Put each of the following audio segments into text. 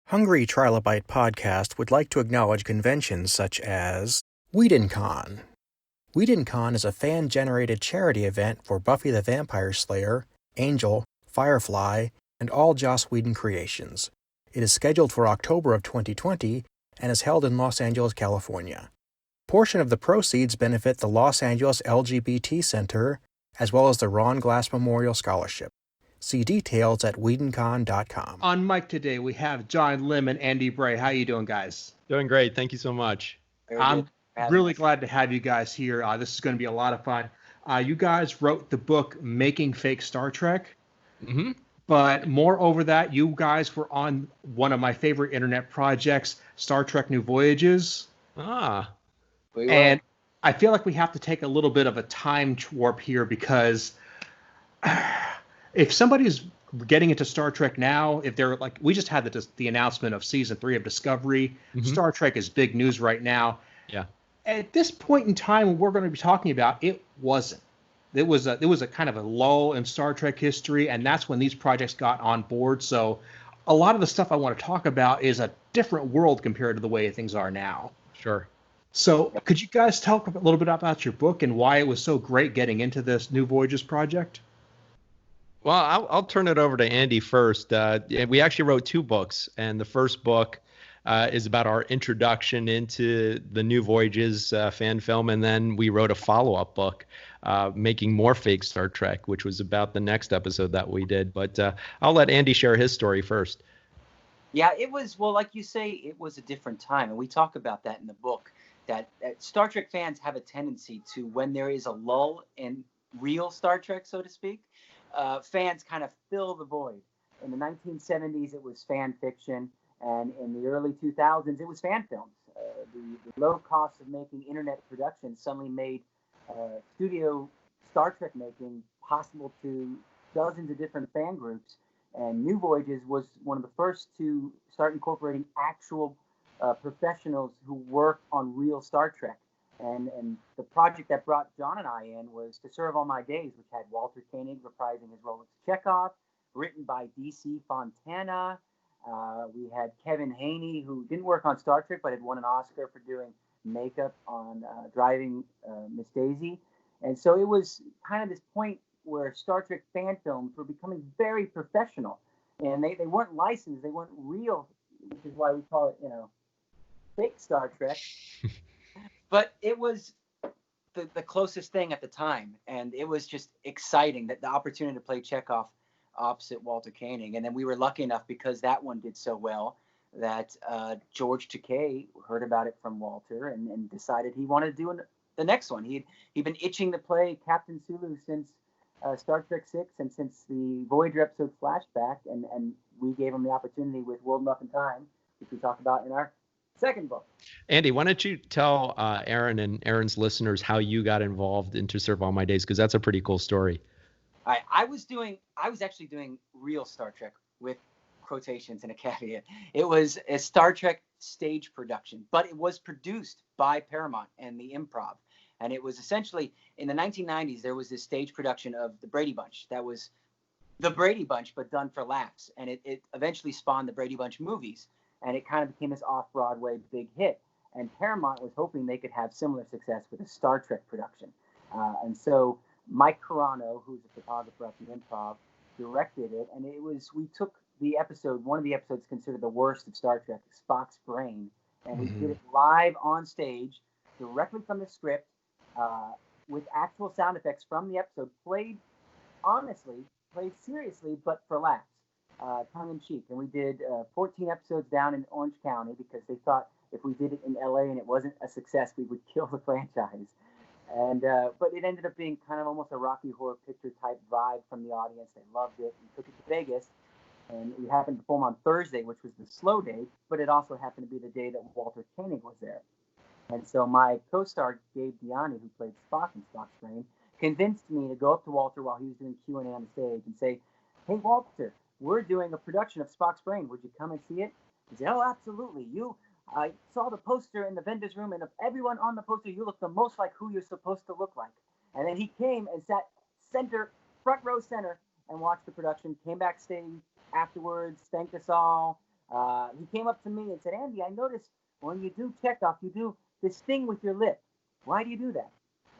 Hungry Trilobyte podcast would like to acknowledge conventions such as WhedonCon. WhedonCon is a fan-generated charity event for Buffy the Vampire Slayer, Angel, Firefly, and all Joss Whedon creations. It is scheduled for October of 2020 and is held in Los Angeles, California. Portion of the proceeds benefit the Los Angeles LGBT Center, as well as the Ron Glass Memorial Scholarship. See details at WhedonCon.com. On mic today, we have John, Lim, and Andy Bray. How you doing, guys? Doing great. Thank you so much. I'm really glad to have you guys here. This is going to be a lot of fun. You guys wrote the book Making Fake Star Trek. Mm-hmm. But moreover that, you guys were on one of my favorite internet projects, Star Trek New Voyages. And I feel like we have to take a little bit of a time warp here because if somebody's getting into Star Trek now, if they're like, we just had the announcement of season 3 of Discovery. Mm-hmm. Star Trek is big news right now. Yeah. At this point in time, we're going to be talking about, it wasn't. It was a kind of a lull in Star Trek history, and that's when these projects got on board. So a lot of the stuff I want to talk about is a different world compared to the way things are now. Sure. So could you guys talk a little bit about your book and why it was so great getting into this New Voyages project? Well, I'll turn it over to Andy first. We actually wrote 2 books, and the first book is about our introduction into the New Voyages fan film, and then we wrote a follow-up book, Making More Fake Star Trek, which was about the next episode that we did. But I'll let Andy share his story first. Yeah, it was, well, like you say, it was a different time, and we talk about that in the book, that Star Trek fans have a tendency to, when there is a lull in real Star Trek, so to speak, fans kind of fill the void. In the 1970s, it was fan fiction, and in the early 2000s, it was fan films. The low cost of making internet productions suddenly made studio Star Trek making possible to dozens of different fan groups, and New Voyages was one of the first to start incorporating actual professionals who work on real Star Trek. And the project that brought John and I in was To Serve All My Days, which had Walter Koenig reprising his role as Chekov, written by D.C. Fontana. We had Kevin Haney, who didn't work on Star Trek, but had won an Oscar for doing makeup on Driving Miss Daisy. And so it was kind of this point where Star Trek fan films were becoming very professional. And they weren't licensed, they weren't real, which is why we call it, fake Star Trek. But it was the closest thing at the time, and it was just exciting that the opportunity to play Chekov opposite Walter Koenig. And then we were lucky enough, because that one did so well, that George Takei heard about it from Walter and decided he wanted to do the next one. He'd been itching to play Captain Sulu since Star Trek 6 and since the Voyager episode Flashback, and we gave him the opportunity with World Enough in Time, which we talked about in our second book. Andy, why don't you tell Aaron and Aaron's listeners how you got involved in To Serve All My Days, because that's a pretty cool story. I was actually doing real Star Trek with quotations and a caveat. It was a Star Trek stage production, but it was produced by Paramount and the Improv. And it was essentially, in the 1990s, there was this stage production of The Brady Bunch that was The Brady Bunch, but done for laughs. And it eventually spawned the Brady Bunch movies. And it kind of became this off-Broadway big hit. And Paramount was hoping they could have similar success with a Star Trek production. And so Mike Carano, who's a photographer at the Improv, directed it. And we took the episode, one of the episodes considered the worst of Star Trek, Spock's Brain. And we did it live on stage, directly from the script, with actual sound effects from the episode, played seriously, but for laughs. Tongue-in-cheek. And we did 14 episodes down in Orange County, because they thought if we did it in LA and it wasn't a success, we would kill the franchise. And but it ended up being kind of almost a Rocky Horror Picture type vibe from the audience. They loved it. We took it to Vegas, and we happened to perform on Thursday, which was the slow day, but it also happened to be the day that Walter Koenig was there. And so my co-star, Gabe Diani, who played Spock in Spock's Brain, convinced me to go up to Walter while he was doing Q&A on the stage and say, "Hey, Walter, we're doing a production of Spock's Brain. Would you come and see it?" He said, "Oh, absolutely. I saw the poster in the vendor's room, and of everyone on the poster, you look the most like who you're supposed to look like." And then he came and sat front row center, and watched the production, came backstage afterwards, thanked us all, He came up to me and said, Andy, I noticed when you do Chekov, you do this thing with your lip. Why do you do that?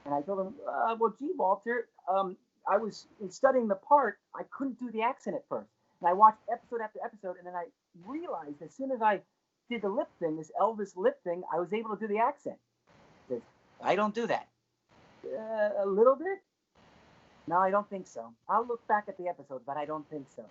And I told him, well, gee, Walter, I was studying the part. I couldn't do the accent at first. And I watched episode after episode, and then I realized as soon as I did the lip thing, this Elvis lip thing, I was able to do the accent. He says, I don't do that. A little bit? No, I don't think so. I'll look back at the episodes, but I don't think so.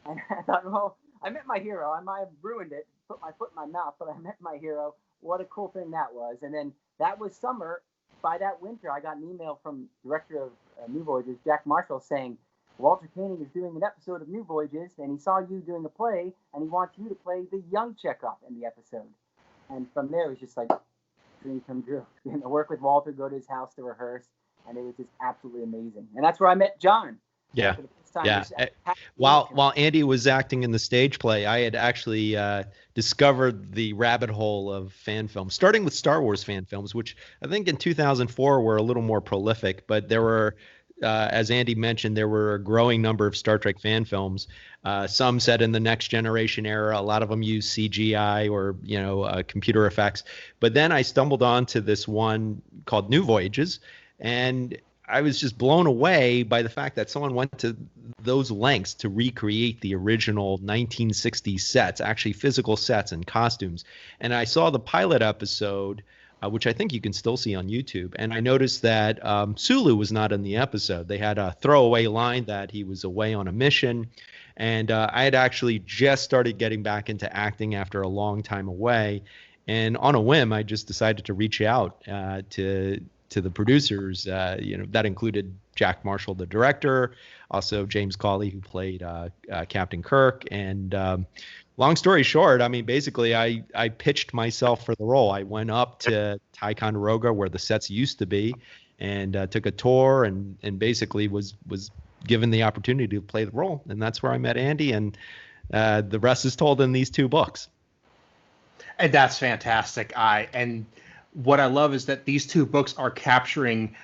And I thought, well, I met my hero. I might have ruined it, put my foot in my mouth, but I met my hero. What a cool thing that was. And then that was summer. By that winter, I got an email from director of New Voyages, Jack Marshall, saying, Walter Koenig is doing an episode of New Voyages, and he saw you doing a play, and he wants you to play the young Chekov in the episode. And from there, it was just like, dream come true. Work with Walter, go to his house to rehearse, and it was just absolutely amazing. And that's where I met John. Yeah. While Andy was acting in the stage play, I had actually discovered the rabbit hole of fan films, starting with Star Wars fan films, which I think in 2004 were a little more prolific. But there were, as Andy mentioned, there were a growing number of Star Trek fan films. Some set in the Next Generation era. A lot of them use CGI or computer effects. But then I stumbled onto this one called New Voyages, and I was just blown away by the fact that someone went to those lengths to recreate the original 1960s sets, actually physical sets and costumes. And I saw the pilot episode, which I think you can still see on YouTube. And I noticed that Sulu was not in the episode. They had a throwaway line that he was away on a mission. And I had actually just started getting back into acting after a long time away. And on a whim, I just decided to reach out to the producers. That included Jack Marshall, the director, also James Cawley, who played Captain Kirk. And long story short, I mean, basically, I pitched myself for the role. I went up to Ticonderoga, where the sets used to be, and took a tour, and basically was given the opportunity to play the role. And that's where I met Andy, and the rest is told in these two books. And that's fantastic. And what I love is that these two books are capturing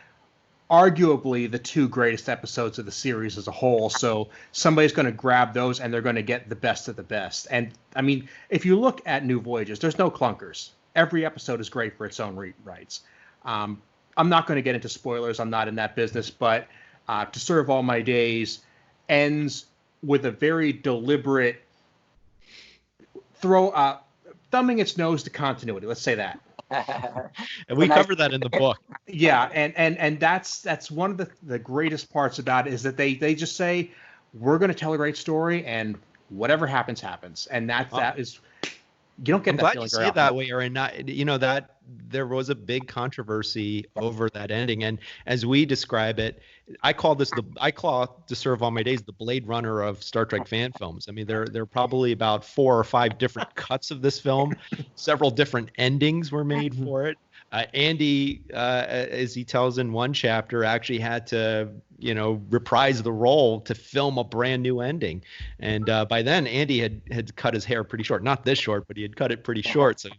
arguably the two greatest episodes of the series as a whole. So somebody's going to grab those and they're going to get the best of the best. And I mean, if you look at New Voyages, there's no clunkers. Every episode is great for its own rights. I'm not going to get into spoilers. I'm not in that business, but To Serve All My Days ends with a very deliberate thumbing its nose to continuity. Let's say that. And we cover that in the book. Yeah, and that's one of the greatest parts about it, is that they just say, we're going to tell a great story, and whatever happens, and that is, you don't get that feeling very often. I'm glad you say it that way, or not. That there was a big controversy over that ending, and as we describe it, I call To Serve All My Days the Blade Runner of Star Trek fan films. I mean, there are probably about 4 or 5 different cuts of this film. Several different endings were made for it. Andy, as he tells in one chapter, actually had to, reprise the role to film a brand new ending. And by then, Andy had cut his hair pretty short. Not this short, but he had cut it pretty short. So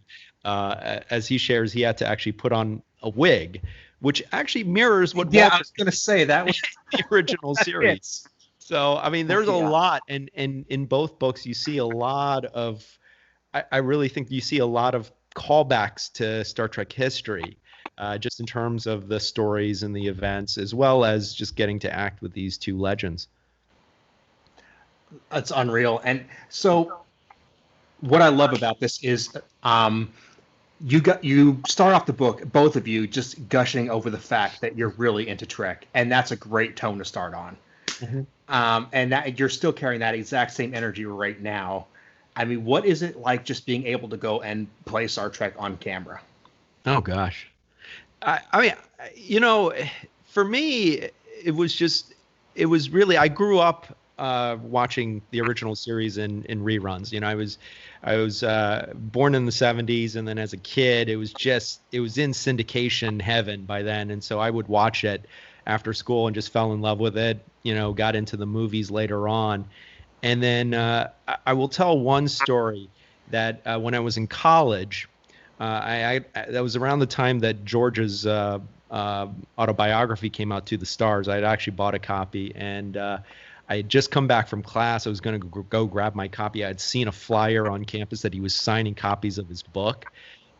as he shares, he had to actually put on a wig, which actually mirrors what Walter, I was going to say, that was the original series. So, I mean, there's a lot. And in both books, you see a lot of, I really think you see a lot of callbacks to Star Trek history, just in terms of the stories and the events, as well as just getting to act with these two legends. That's unreal. And so what I love about this is you start off the book, both of you, just gushing over the fact that you're really into Trek, and that's a great tone to start on. Mm-hmm. And that you're still carrying that exact same energy right now. I mean, what is it like just being able to go and play Star Trek on camera? Oh gosh, I mean, for me, it was really, I grew up watching the original series in reruns. I was born in the 70s, and then as a kid, it was in syndication heaven by then, and so I would watch it after school and just fell in love with it. Got into the movies later on, and then I will tell one story that when I was in college, that was around the time that George's autobiography came out, To the Stars. I had actually bought a copy, and I had just come back from class. I was going to go grab my copy. I had seen a flyer on campus that he was signing copies of his book,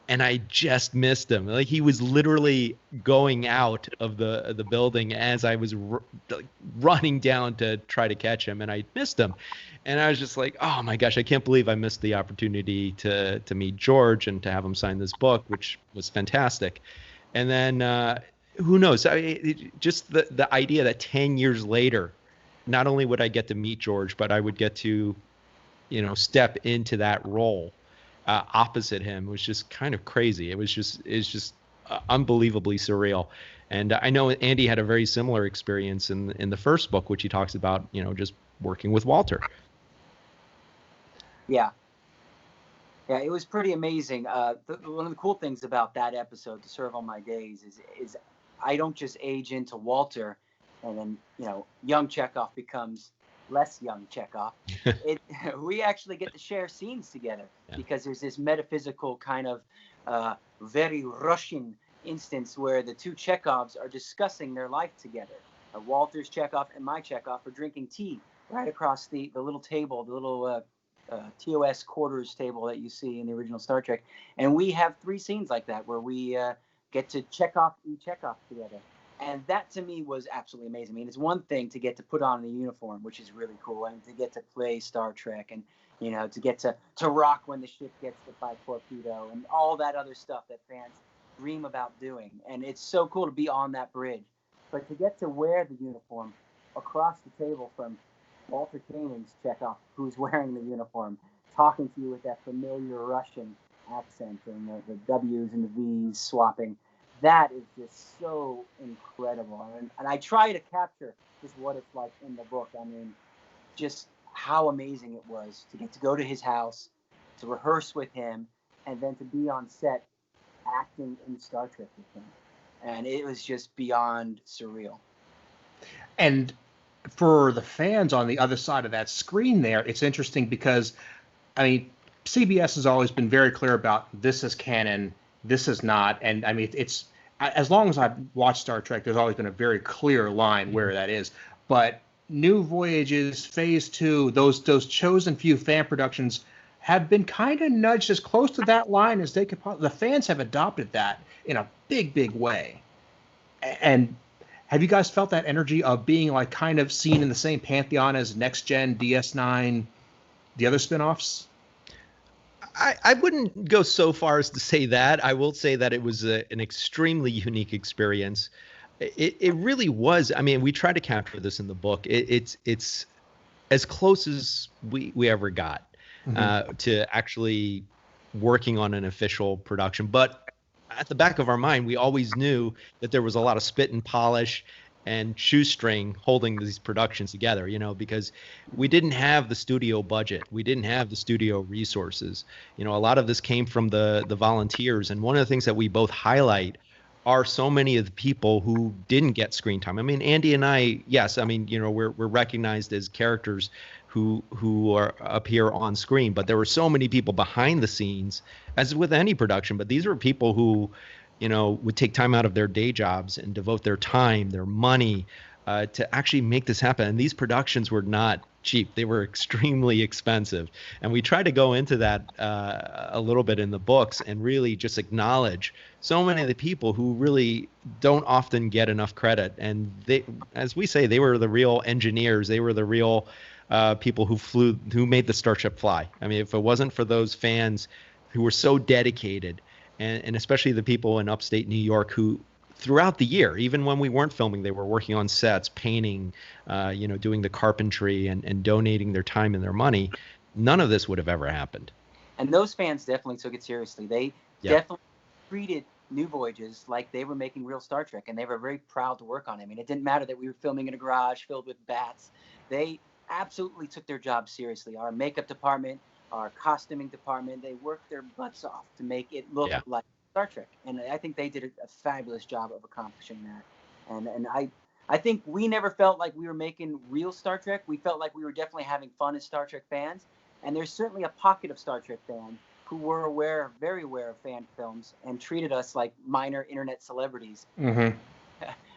and I just missed him. Like, he was literally going out of the building as I was running down to try to catch him, and I missed him. And I was just like, oh my gosh, I can't believe I missed the opportunity to meet George and to have him sign this book, which was fantastic. And then who knows? Just the idea that 10 years later, not only would I get to meet George, but I would get to, step into that role opposite him was just kind of crazy. It's just unbelievably surreal. And I know Andy had a very similar experience in the first book, which he talks about, just working with Walter. Yeah, it was pretty amazing. One of the cool things about that episode, To Serve All My Days, is I don't just age into Walter, and then young Chekov becomes less young Chekov. We actually get to share scenes together because there's this metaphysical kind of very Russian instance where the two Chekovs are discussing their life together. Walter's Chekov and my Chekov are drinking tea right across the little table, the little TOS quarters table that you see in the original Star Trek. And we have 3 scenes like that where we get to Chekov and Chekov together. And that to me was absolutely amazing. I mean, it's one thing to get to put on the uniform, which is really cool, and to get to play Star Trek, and to get to rock when the ship gets hit by torpedo, and all that other stuff that fans dream about doing. And it's so cool to be on that bridge. But to get to wear the uniform across the table from Walter Kanan's Chekov, who's wearing the uniform, talking to you with that familiar Russian accent and the W's and the V's swapping. That is just so incredible. And I try to capture just what it's like in the book. I mean, just how amazing it was to get to go to his house, to rehearse with him, and then to be on set acting in Star Trek with him. And it was just beyond surreal. And for the fans on the other side of that screen there, it's interesting because, I mean, CBS has always been very clear about this is canon, this is not. And I mean, it's as long as I've watched Star Trek, there's always been a very clear line where that is. But New Voyages, Phase 2, those chosen few fan productions have been kind of nudged as close to that line as they could. The fans have adopted that in a big, big way. And have you guys felt that energy of being like kind of seen in the same pantheon as Next Gen, DS9, the other spinoffs? I wouldn't go so far as to say that. I will say that it was an extremely unique experience. It really was. I mean, we tried to capture this in the book. It's as close as we ever got to actually working on an official production. But at the back of our mind, we always knew that there was a lot of spit and polish and shoestring holding these productions together, because we didn't have the studio budget. We didn't have the studio resources. A lot of this came from the volunteers. And one of the things that we both highlight are so many of the people who didn't get screen time. I mean, Andy and I, yes, I mean, we're recognized as characters who are up here on screen, but there were so many people behind the scenes, as with any production. But these were people who, would take time out of their day jobs and devote their time, their money, to actually make this happen. And these productions were not cheap. They were extremely expensive. And we try to go into that a little bit in the books and really just acknowledge so many of the people who really don't often get enough credit. And they, as we say, they were the real engineers. They were the real people who made the Starship fly. I mean, if it wasn't for those fans who were so dedicated, and especially the people in upstate New York who throughout the year, even when we weren't filming, they were working on sets, painting, doing the carpentry and donating their time and their money. None of this would have ever happened. And those fans definitely took it seriously. They definitely treated New Voyages like they were making real Star Trek, and they were very proud to work on it. I mean, it didn't matter that we were filming in a garage filled with bats. They absolutely took their job seriously. Our makeup department, our costuming department, they worked their butts off to make it look like Star Trek. And I think they did a fabulous job of accomplishing that. And I think we never felt like we were making real Star Trek. We felt like we were definitely having fun as Star Trek fans. And there's certainly a pocket of Star Trek fans who were very aware of fan films and treated us like minor internet celebrities,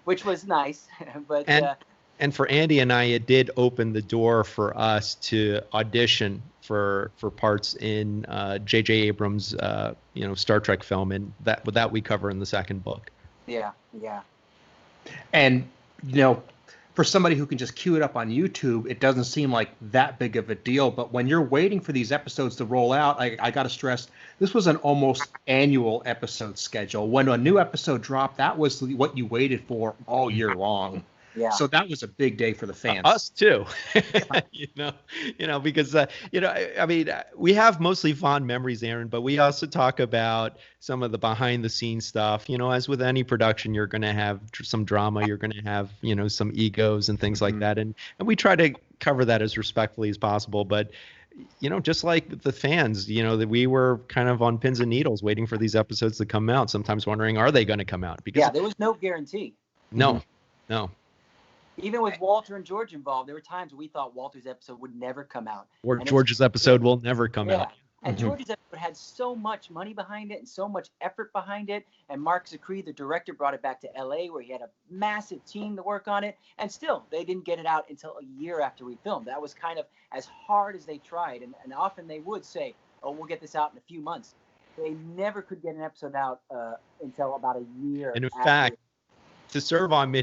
which was nice. But And for Andy and I, it did open the door for us to audition for parts in J.J. Abrams' Star Trek film, and that we cover in the second book. Yeah. And for somebody who can just queue it up on YouTube, it doesn't seem like that big of a deal. But when you're waiting for these episodes to roll out, I got to stress, this was an almost annual episode schedule. When a new episode dropped, that was what you waited for all year long. Yeah. So that was a big day for the fans. Us too. Because we have mostly fond memories, Aaron, but we also talk about some of the behind the scenes stuff. As with any production, you're going to have some drama, you're going to have, some egos and things like that. And we try to cover that as respectfully as possible. But, just like the fans, that we were kind of on pins and needles waiting for these episodes to come out, sometimes wondering, are they going to come out? Because there was no guarantee. No. Even with Walter and George involved, there were times we thought Walter's episode would never come out. Or George's episode will never come out. And George's episode had so much money behind it and so much effort behind it. And Mark Zicree, the director, brought it back to L.A. where he had a massive team to work on it. And still, they didn't get it out until a year after we filmed. That was kind of as hard as they tried. And often they would say, oh, we'll get this out in a few months. They never could get an episode out until about a year. And in fact, To Serve All My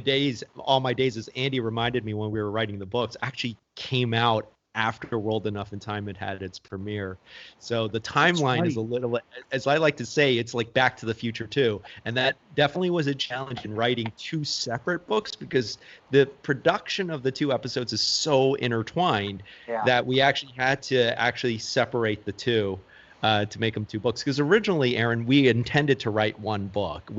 Days, as Andy reminded me when we were writing the books, actually came out after World Enough in Time had its premiere. So the timeline is a little, as I like to say, it's like Back to the Future too. And that definitely was a challenge in writing two separate books because the production of the two episodes is so intertwined that we actually had to separate the two to make them two books. Because originally, Aaron, we intended to write one book.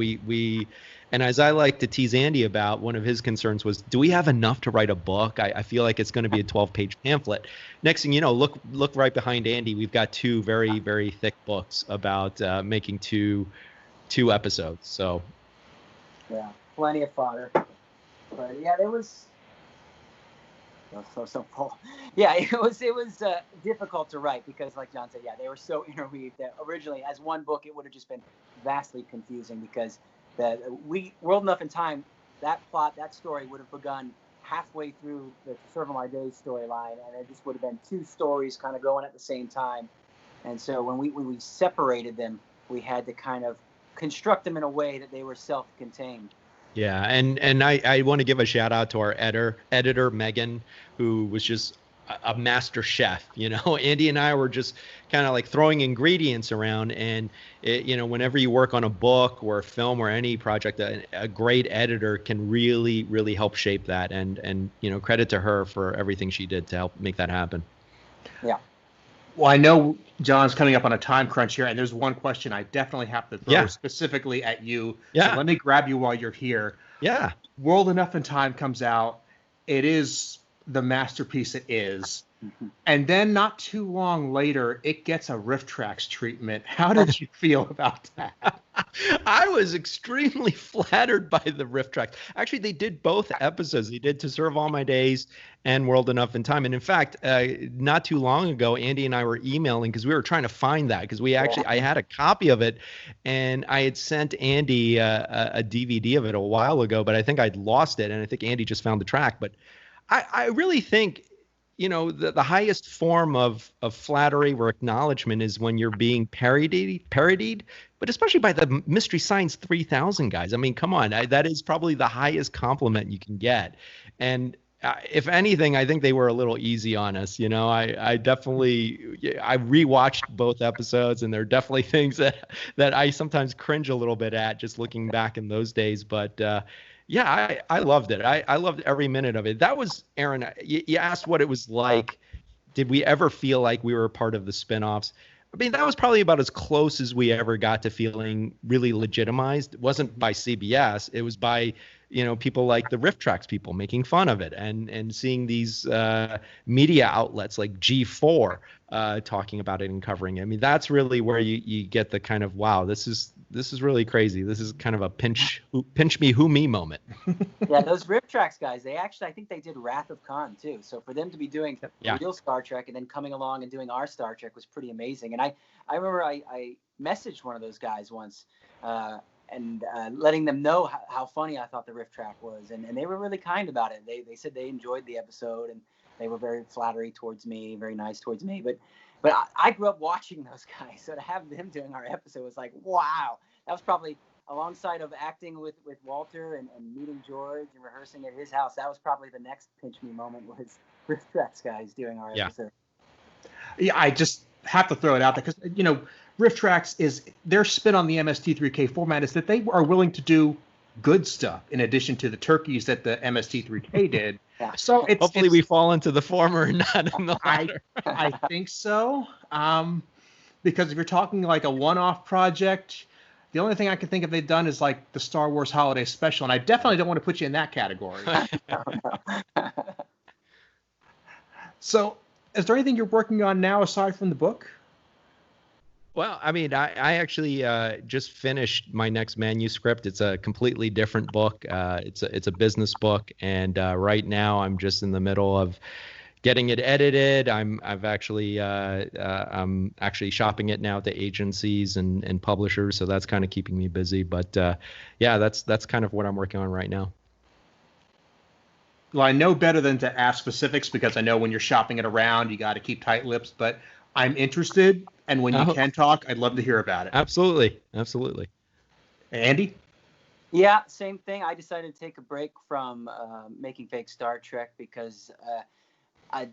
And as I like to tease Andy about, one of his concerns was, do we have enough to write a book? I feel like it's going to be a 12-page pamphlet. Next thing you know, look right behind Andy. We've got two very, very thick books about making two episodes. So, yeah, plenty of fodder. But yeah, there was so full. Yeah, it was difficult to write because, like John said, they were so interweaved that originally, as one book, it would have just been vastly confusing because World Enough in Time, that story would have begun halfway through the Serve All My Days storyline, and it just would have been two stories kind of going at the same time. And so when we separated them, we had to kind of construct them in a way that they were self-contained. Yeah, and I want to give a shout out to our editor Megan, who was just a master chef. Andy and I were just kind of like throwing ingredients around, and whenever you work on a book or a film or any project, a great editor can really, really help shape that, and credit to her for everything she did to help make that happen. Yeah. Well, I know John's coming up on a time crunch here, and there's one question I definitely have to throw specifically at you. Yeah. So let me grab you while you're here. Yeah. World Enough in Time comes out. It is the masterpiece it is. And then not too long later, it gets a Riff Tracks treatment. How did you feel about that? I was extremely flattered by the Riff Tracks. Actually, they did both episodes. They did To Serve All My Days and World Enough in Time. And in fact, not too long ago, Andy and I were emailing because we were trying to find that because I had a copy of it, and I had sent Andy a DVD of it a while ago, but I think I'd lost it, and I think Andy just found the track. But I really think the highest form of flattery or acknowledgement is when you're being parodied, but especially by the Mystery Science 3000 guys. I mean, come on, that is probably the highest compliment you can get. And if anything, I think they were a little easy on us. I rewatched both episodes, and there are definitely things that I sometimes cringe a little bit at just looking back in those days. But yeah, I loved it. I loved every minute of it. That was, Aaron, you asked what it was like. Did we ever feel like we were a part of the spinoffs? I mean, that was probably about as close as we ever got to feeling really legitimized. It wasn't by CBS. It was by, people like the Riff Tracks people making fun of it, and seeing these media outlets like G4 talking about it and covering it. I mean, that's really where you get the kind of, wow, this is really crazy. This is kind of a pinch me, who me moment. Yeah, those Riff Tracks guys, I think they did Wrath of Khan too. So for them to be doing real Star Trek and then coming along and doing our Star Trek was pretty amazing. And I remember I messaged one of those guys once, letting them know how funny I thought the riff track was, and they were really kind about it. They said they enjoyed the episode, and they were very flattery towards me, very nice towards me. But I grew up watching those guys, so to have them doing our episode was like, wow. That was probably, alongside of acting with Walter and meeting George and rehearsing at his house, that was probably the next pinch me moment, was riff tracks guys doing our episode. Yeah, I just have to throw it out there because, Riff Tracks is their spin on the MST3K format is that they are willing to do good stuff in addition to the turkeys that the MST3K did. Yeah. So hopefully we fall into the former and not in the latter. I think so. Because if you're talking like a one-off project, the only thing I can think of they've done is like the Star Wars Holiday Special, and I definitely don't want to put you in that category. So, is there anything you're working on now aside from the book? Well, I mean, I actually just finished my next manuscript. It's a completely different book. It's a business book, and right now I'm just in the middle of getting it edited. I'm actually shopping it now to agencies and publishers, so that's kind of keeping me busy. But yeah, that's kind of what I'm working on right now. Well, I know better than to ask specifics because I know when you're shopping it around, you got to keep tight lips. But I'm interested, and when you can talk, I'd love to hear about it. Absolutely. Andy? Yeah, same thing. I decided to take a break from making fake Star Trek because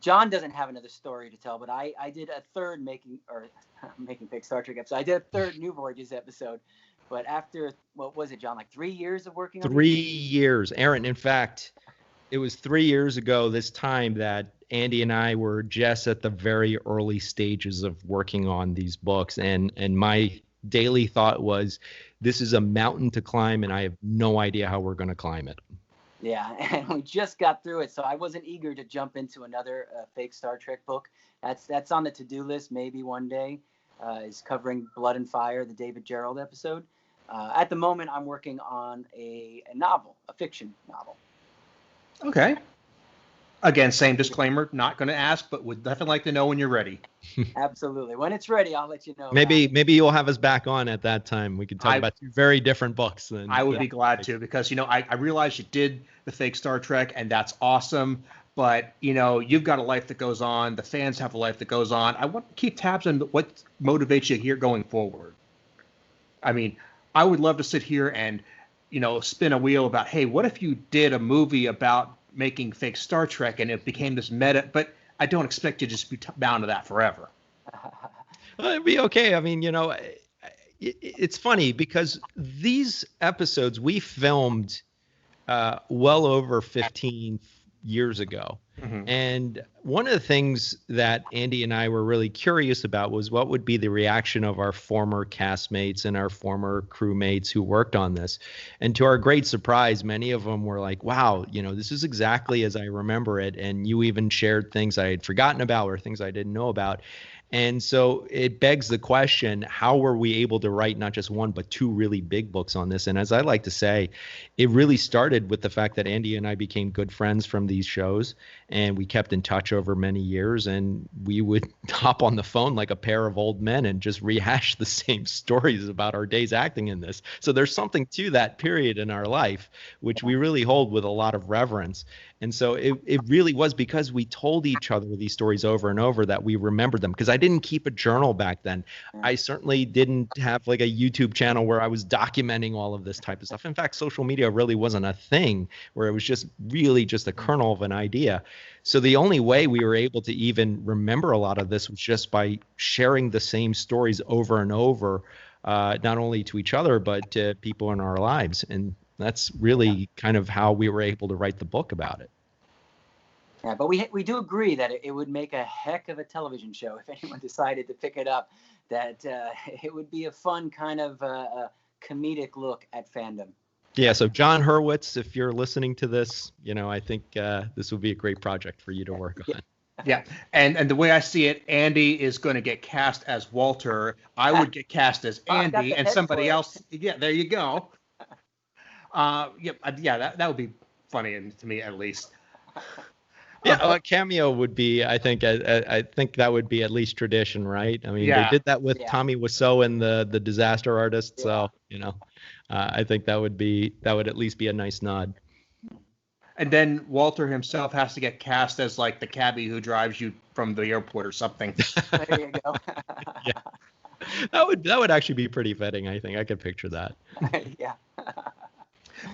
John doesn't have another story to tell, but I did a third making fake Star Trek episode. I did a third New Voyages episode, but after, what was it, John, like 3 years of working on it? 3 years, Aaron. In fact, it was 3 years ago this time that Andy and I were just at the very early stages of working on these books. And my daily thought was, this is a mountain to climb, and I have no idea how we're going to climb it. Yeah, and we just got through it, so I wasn't eager to jump into another fake Star Trek book. That's on the to-do list, maybe one day, is covering Blood and Fire, the David Gerald episode. At the moment, I'm working on a novel, a fiction novel. Okay. Again, same disclaimer, not going to ask, but would definitely like to know when you're ready. Absolutely. When it's ready, I'll let you know. Maybe you'll have us back on at that time. We could talk about two very different books. I would be glad to, because, I realize you did the fake Star Trek, and that's awesome. But, you've got a life that goes on. The fans have a life that goes on. I want to keep tabs on what motivates you here going forward. I mean, I would love to sit here and, spin a wheel about, hey, what if you did a movie about making fake Star Trek and it became this meta, but I don't expect you to just be bound to that forever. Well, it'd be okay. I mean, it's funny because these episodes we filmed well over 15 years ago. Mm-hmm. And one of the things that Andy and I were really curious about was what would be the reaction of our former castmates and our former crewmates who worked on this. And to our great surprise, many of them were like, wow, this is exactly as I remember it. And you even shared things I had forgotten about or things I didn't know about. And so it begs the question, how were we able to write not just one, but two really big books on this? And as I like to say, it really started with the fact that Andy and I became good friends from these shows, and we kept in touch over many years, and we would hop on the phone like a pair of old men and just rehash the same stories about our days acting in this. So there's something to that period in our life, which we really hold with a lot of reverence. And so it really was because we told each other these stories over and over that we remembered them. Because I didn't keep a journal back then. I certainly didn't have like a YouTube channel where I was documenting all of this type of stuff. In fact, social media really wasn't a thing, where it was just really just a kernel of an idea. So the only way we were able to even remember a lot of this was just by sharing the same stories over and over, not only to each other, but to people in our lives. And that's really kind of how we were able to write the book about it. Yeah, but we do agree that it would make a heck of a television show if anyone decided to pick it up, that it would be a fun kind of comedic look at fandom. Yeah, so John Hurwitz, if you're listening to this, I think this would be a great project for you to work on. Yeah, and the way I see it, Andy is going to get cast as Walter. I would get cast as Andy, and somebody else. Yeah, there you go. That would be funny to me at least. Yeah, a cameo would be, I think that would be at least tradition, right? I mean, they did that with Tommy Wiseau and the Disaster Artist, so I think that would at least be a nice nod. And then Walter himself has to get cast as like the cabbie who drives you from the airport or something. There you go. Yeah, that would actually be pretty fitting. I think I could picture that. Yeah.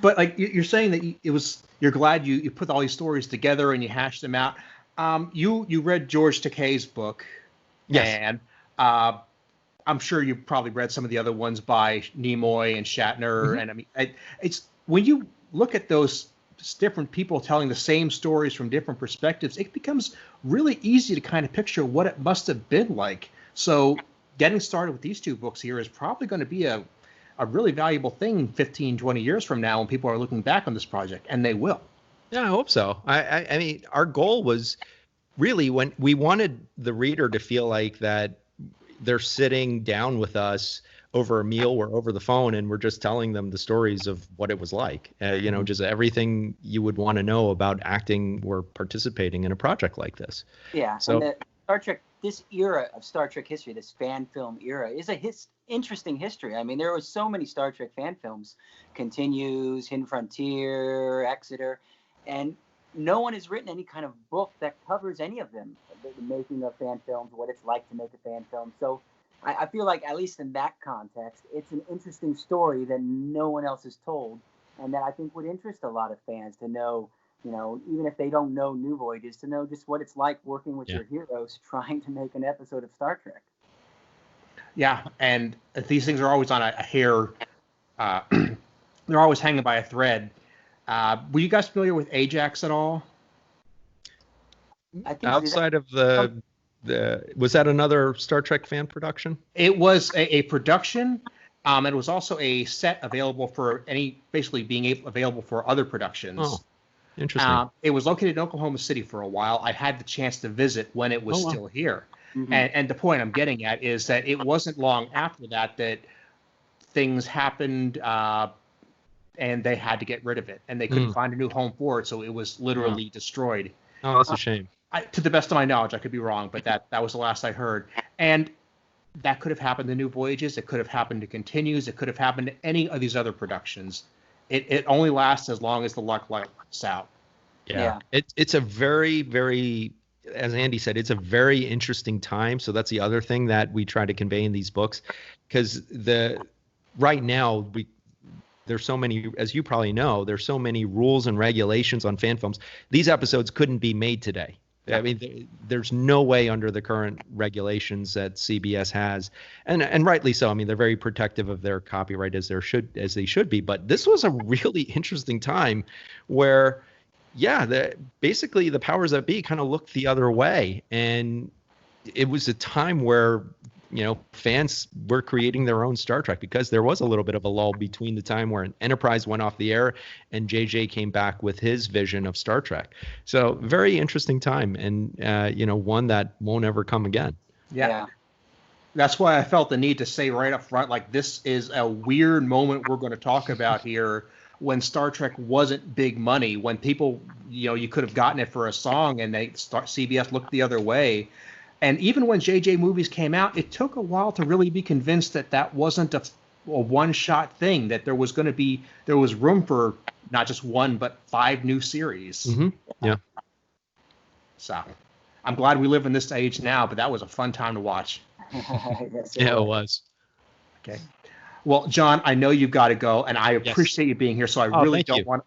But like you're saying that you're glad you put all these stories together and you hashed them out. You read George Takei's book, and I'm sure you probably read some of the other ones by Nimoy and Shatner. And I mean, it's when you look at those different people telling the same stories from different perspectives, it becomes really easy to kind of picture what it must have been like. So getting started with these two books here is probably going to be a really valuable thing 15, 20 years from now when people are looking back on this project, and they will. Yeah, I hope so. I mean, our goal was really when we wanted the reader to feel like that they're sitting down with us over a meal or over the phone, and we're just telling them the stories of what it was like. Just everything you would want to know about acting or participating in a project like this. Yeah. So and Star Trek, this era of Star Trek history, this fan film era, is interesting history. I mean, there were so many Star Trek fan films, Continues, Hidden Frontier, Exeter, and no one has written any kind of book that covers any of them, the making of fan films, what it's like to make a fan film. So I feel like, at least in that context, it's an interesting story that no one else has told, and that I think would interest a lot of fans to know, even if they don't know New Voyages, to know just what it's like working with your heroes trying to make an episode of Star Trek. Yeah, and these things are always on a hair. They're always hanging by a thread. Were you guys familiar with Ajax at all? I think outside of was that another Star Trek fan production? It was a production. It was also a set available for available for other productions. Oh, interesting. It was located in Oklahoma City for a while. I had the chance to visit when it was still here. Mm-hmm. And the point I'm getting at is that it wasn't long after that things happened, and they had to get rid of it, and they couldn't find a new home for it, so it was literally destroyed. Oh, that's a shame. To the best of my knowledge, I could be wrong, but that was the last I heard. And that could have happened to New Voyages. It could have happened to Continues. It could have happened to any of these other productions. It only lasts as long as the luck lasts out. Yeah. It's a very, very, as Andy said, it's a very interesting time. So that's the other thing that we try to convey in these books, because right now there's so many, as you probably know, there's so many rules and regulations on fan films. These episodes couldn't be made today. I mean, there's no way under the current regulations that CBS has, and rightly so. I mean, they're very protective of their copyright as they should be. But this was a really interesting time where, basically the powers that be kind of looked the other way, and it was a time where fans were creating their own Star Trek, because there was a little bit of a lull between the time where Enterprise went off the air and JJ came back with his vision of Star Trek. So very interesting time, and one that won't ever come again. Yeah. That's why I felt the need to say right up front, like, this is a weird moment we're going to talk about here, when Star Trek wasn't big money, when people, you could have gotten it for a song, and CBS looked the other way. And even when JJ movies came out, it took a while to really be convinced that wasn't a one-shot thing, that there was room for not just one, but 5 new series. Mm-hmm. Yeah. So I'm glad we live in this age now, but that was a fun time to watch. Yes, it was. Okay. Well, John, I know you've got to go, and I appreciate you being here, so I really don't want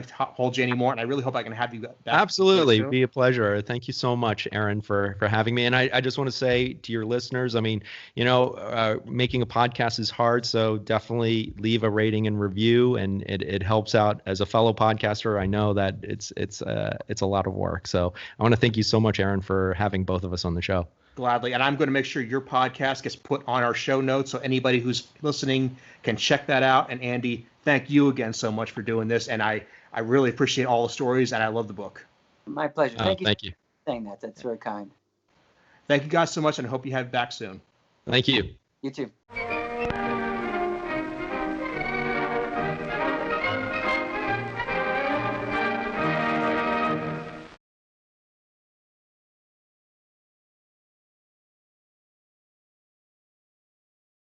to hold you anymore, and I really hope I can have you back. Absolutely. It'd be a pleasure. Thank you so much, Aaron, for having me. And I just want to say to your listeners, I mean, making a podcast is hard, so definitely leave a rating and review, and it helps out. As a fellow podcaster, I know that it's a lot of work. So I want to thank you so much, Aaron, for having both of us on the show. Gladly. And I'm going to make sure your podcast gets put on our show notes, so anybody who's listening can check that out. And Andy, thank you again so much for doing this. And I really appreciate all the stories, and I love the book. My pleasure. Thank you. Thank you. For saying that. That's very kind. Thank you guys so much, and I hope you have back soon. Thank you. You too.